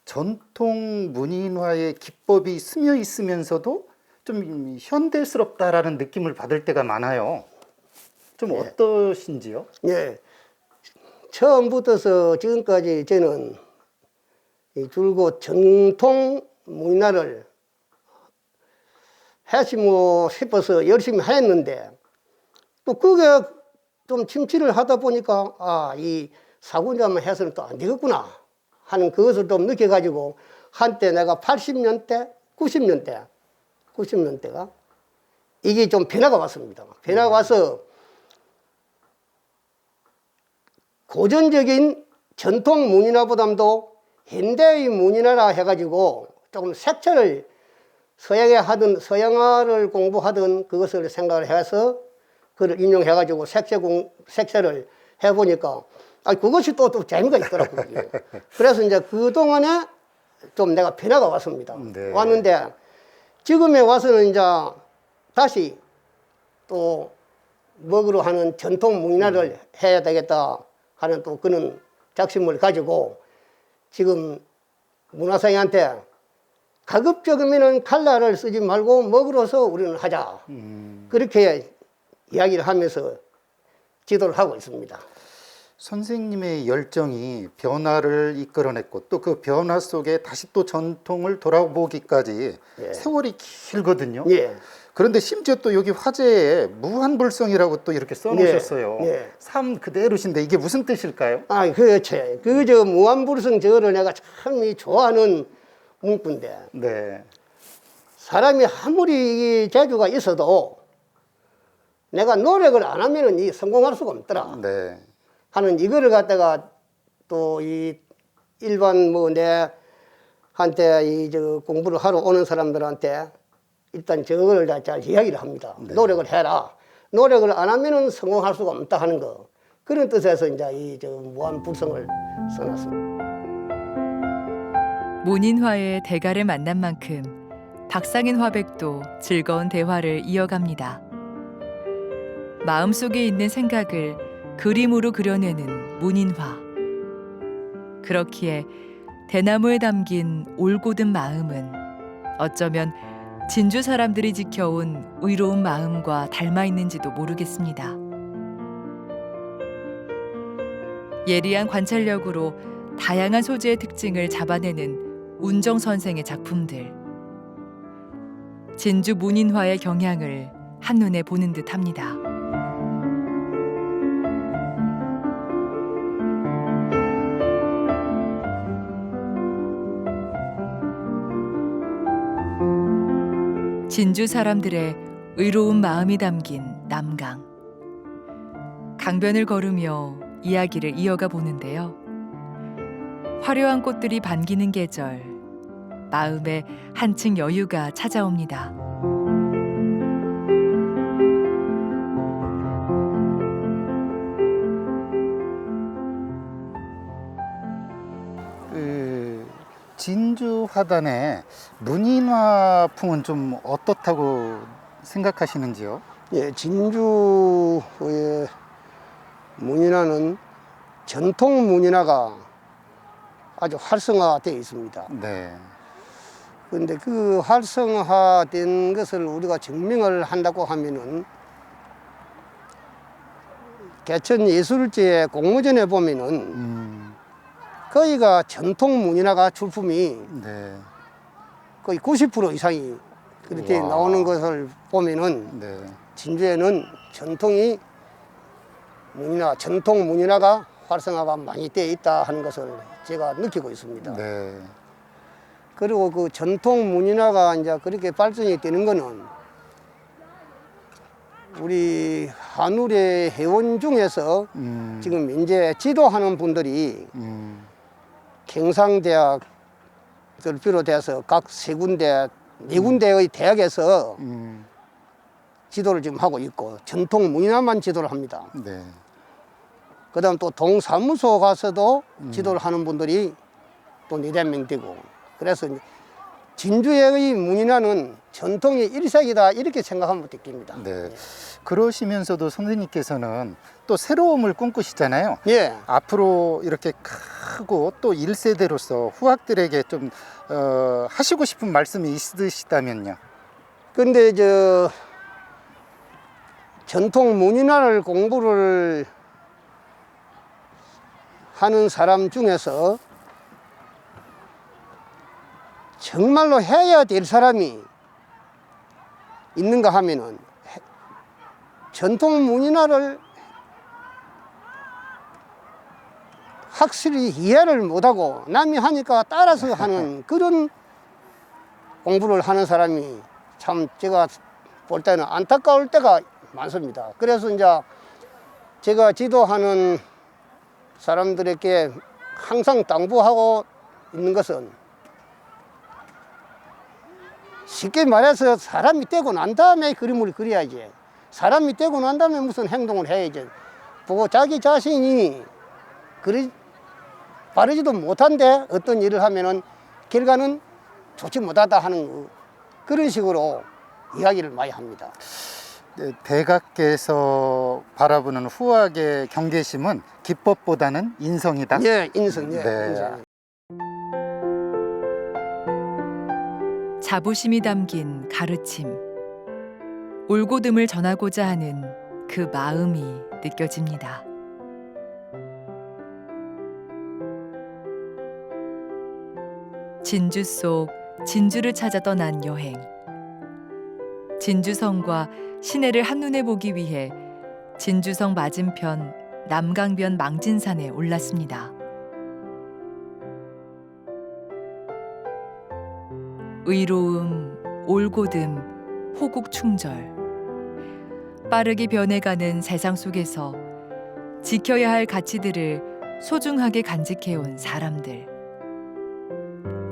전통 문인화의 기법이 스며 있으면서도 좀 현대스럽다라는 느낌을 받을 때가 많아요. 좀 예. 어떠신지요? 예. 처음부터서 지금까지 저는 이 줄곧 전통 문화를 해시모 싶어서 열심히 했는데 또 그게 좀 침체를 하다 보니까 이 사군자만 해서는 또 안 되겠구나 하는 그것을 좀 느껴가지고 한때 내가 80년대, 90년대가 이게 좀 변화가 왔습니다. 변화가 와서 고전적인 전통 문인화보다도 현대의 문인화라 해가지고 조금 색채를 서양에 하든 서양화를 공부하든 그것을 생각을 해서 그걸 인용해가지고 색채를 해보니까 그것이 또 재미가 있더라고요. 그래서 이제 그동안에 좀 내가 변화가 왔습니다. 네. 왔는데 지금에 와서는 이제 다시 또 먹으러 하는 전통 문화를 해야 되겠다 하는 또 그런 작심을 가지고 지금 문화상인한테 가급적이면은 칼라를 쓰지 말고 먹으러서 우리는 하자. 그렇게 이야기를 하면서 지도를 하고 있습니다. 선생님의 열정이 변화를 이끌어냈고 또 그 변화 속에 다시 또 전통을 돌아보기까지 예. 세월이 길거든요. 예. 그런데 심지어 또 여기 화재에 무한불성이라고 또 이렇게 써놓으셨어요. 예, 예. 삶 그대로신데 이게 무슨 뜻일까요? 그렇죠. 저 무한불성 저를 내가 참 좋아하는 문구인데 네. 사람이 아무리 이 재주가 있어도 내가 노력을 안 하면은 이 성공할 수가 없더라 네. 하는 이거를 갖다가 또 이 일반 뭐 내한테 이 저 공부를 하러 오는 사람들한테 일단 저거를 다 잘 이야기를 합니다. 네. 노력을 해라. 노력을 안 하면은 성공할 수가 없다 하는 거. 그런 뜻에서 이제 이 저 무한불성을 써놨습니다. 문인화의 대가를 만난 만큼 박상인 화백도 즐거운 대화를 이어갑니다. 마음속에 있는 생각을 그림으로 그려내는 문인화. 그렇기에 대나무에 담긴 올곧은 마음은 어쩌면 진주 사람들이 지켜온 의로운 마음과 닮아 있는지도 모르겠습니다. 예리한 관찰력으로 다양한 소재의 특징을 잡아내는 운정 선생의 작품들. 진주 문인화의 경향을 한눈에 보는 듯합니다. 진주 사람들의 의로운 마음이 담긴 남강. 강변을 걸으며 이야기를 이어가 보는데요. 화려한 꽃들이 반기는 계절, 마음에 한층 여유가 찾아옵니다. 진주 화단의 문인화풍은 좀 어떻다고 생각하시는지요? 예, 진주의 문인화는 전통 문인화가 아주 활성화되어 있습니다. 네. 그런데 그 활성화된 것을 우리가 증명을 한다고 하면은 개천예술제 공모전에 보면은 거기가 전통 문인화가 출품이 네. 거의 90% 이상이 그렇게 와. 나오는 것을 보면은 네. 진주에는 전통 문인화가 활성화가 많이 되어 있다 하는 것을 제가 느끼고 있습니다. 네. 그리고 그 전통 문인화가 이제 그렇게 발전이 되는 거는 우리 한울의 회원 중에서 지금 현재 지도하는 분들이 경상대학을 비롯해서 각 세 군데, 네 군데의 대학에서 지도를 지금 하고 있고 전통 문인화만 지도를 합니다. 네. 그다음 또 동사무소 가서도 지도를 하는 분들이 또 4~5명 되고 그래서 진주의 문인화는 전통의 일색이다 이렇게 생각하면 되겠습니다. 네. 그러시면서도 선생님께서는 또 새로움을 꿈꾸시잖아요. 예. 앞으로 이렇게 크고 또 1세대로서 후학들에게 좀 하시고 싶은 말씀이 있으시다면요. 근데 전통 문인화를 공부를 하는 사람 중에서 정말로 해야 될 사람이 있는가 하면은 전통 문인화를 확실히 이해를 못하고 남이 하니까 따라서 하는 그런 공부를 하는 사람이 참 제가 볼 때는 안타까울 때가 많습니다. 그래서 이제 제가 지도하는 사람들에게 항상 당부하고 있는 것은 쉽게 말해서 사람이 되고 난 다음에 그림을 그려야지 사람이 되고 난 다음에 무슨 행동을 해야지. 보고 자기 자신이 그리 바르지도 못한데 어떤 일을 하면은 결과는 좋지 못하다 하는 그런 식으로 이야기를 많이 합니다. 네, 대각께서 바라보는 후학의 경계심은 기법보다는 인성이다. 예, 인성, 예, 네. 인성. 자부심이 담긴 가르침. 올곧음을 전하고자 하는 그 마음이 느껴집니다. 진주 속 진주를 찾아 떠난 여행. 진주성과 시내를 한눈에 보기 위해 진주성 맞은편 남강변 망진산에 올랐습니다. 의로움, 올곧음, 호국충절. 빠르게 변해가는 세상 속에서 지켜야 할 가치들을 소중하게 간직해온 사람들.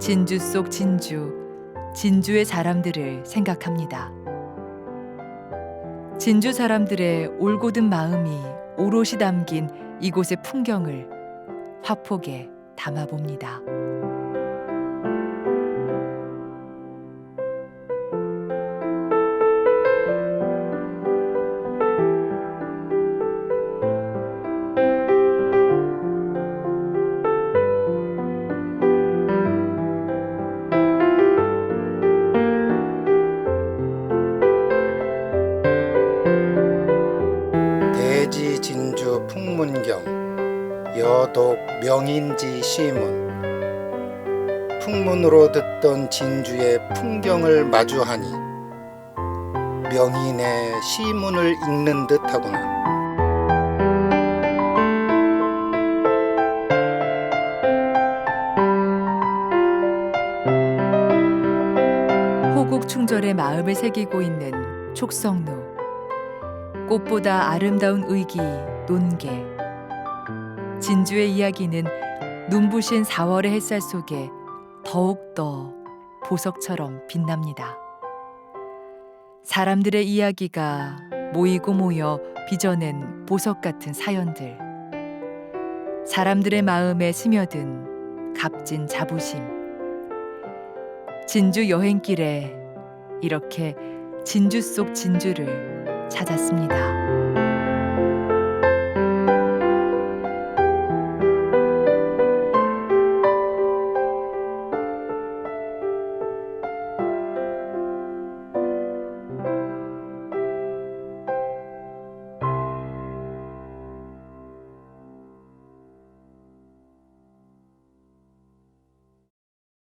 진주 속 진주, 진주의 사람들을 생각합니다. 진주 사람들의 올곧은 마음이 오롯이 담긴 이곳의 풍경을 화폭에 담아봅니다. 대지 진주 풍문경 여독 명인지 시문 풍문으로 듣던 진주의 풍경을 마주하니 명인의 시문을 읽는 듯하구나. 호국충절의 마음을 새기고 있는 촉성루. 꽃보다 아름다운 의기, 논개. 진주의 이야기는 눈부신 4월의 햇살 속에 더욱더 보석처럼 빛납니다. 사람들의 이야기가 모이고 모여 빚어낸 보석 같은 사연들. 사람들의 마음에 스며든 값진 자부심. 진주 여행길에 이렇게 진주 속 진주를 찾았습니다.